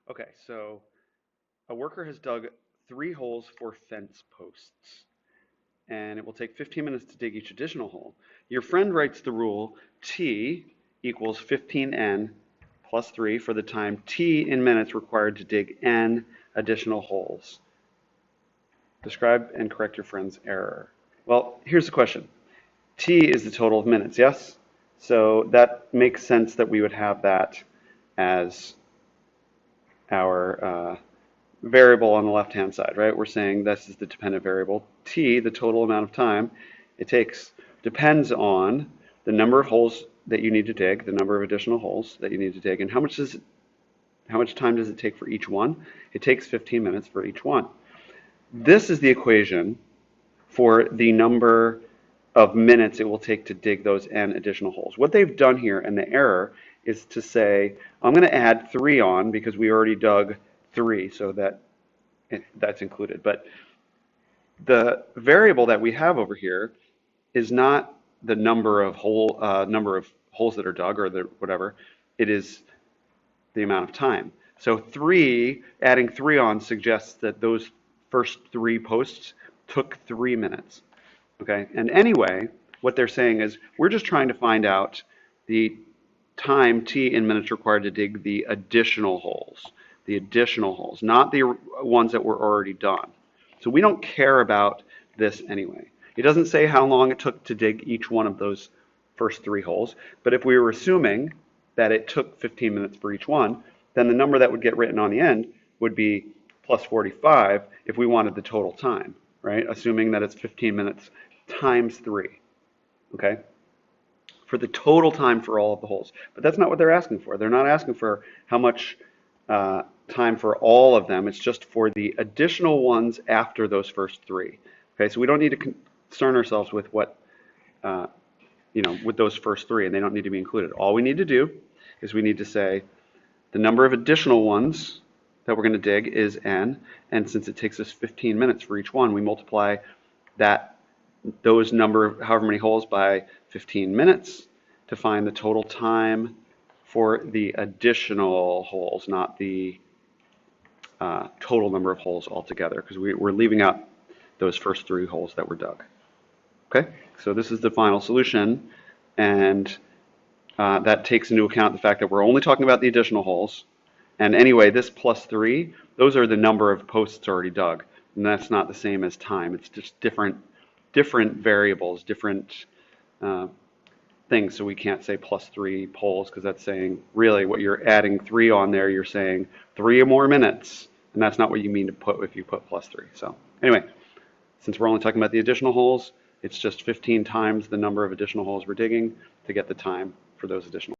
Okay, so a worker has dug 3 holes for fence posts, and it will take 15 minutes to dig each additional hole. Your friend writes the rule T equals 15n plus 3 for the time T in minutes required to dig n additional holes. Describe and correct your friend's error. Well, here's the question. T is the total of minutes, yes? So that makes sense that we would have that as our variable on the left-hand side, right? We're saying this is the dependent variable. T, the total amount of time it takes, depends on the number of holes that you need to dig, the number of additional holes that you need to dig, and how much time does it take for each one? It takes 15 minutes for each one. This is the equation for the number of minutes it will take to dig those n additional holes. What they've done here, and the error, is to say, I'm going to add 3 on because we already dug 3, so that's included. But the variable that we have over here is not the number of holes that are dug or the whatever. It is the amount of time. So adding 3 on suggests that those first 3 posts took 3 minutes. Okay, and anyway, what they're saying is we're just trying to find out the time T in minutes required to dig the additional holes, not the ones that were already done. So we don't care about this anyway. It doesn't say how long it took to dig each one of those first 3 holes, but if we were assuming that it took 15 minutes for each one, then the number that would get written on the end would be plus 45 if we wanted the total time, right? Assuming that it's 15 minutes times 3, okay? For the total time for all of the holes. But that's not what they're asking for. They're not asking for how much time for all of them. It's just for the additional ones after those first 3. Okay, so we don't need to concern ourselves with what, with those first 3, and they don't need to be included. All we need to do is we need to say the number of additional ones that we're going to dig is n, and since it takes us 15 minutes for each one, we multiply those however many holes by 15 minutes to find the total time for the additional holes, not the total number of holes altogether, because we're leaving out those first 3 holes that were dug. Okay, so this is the final solution, and that takes into account the fact that we're only talking about the additional holes. And anyway, this plus 3, those are the number of posts already dug, and that's not the same as time. It's just different variables, different things. So we can't say plus 3 poles, because that's saying really what you're adding 3 on there. You're saying 3 or more minutes, and that's not what you mean to put if you put plus 3. So anyway, since we're only talking about the additional holes, it's just 15 times the number of additional holes we're digging to get the time for those additional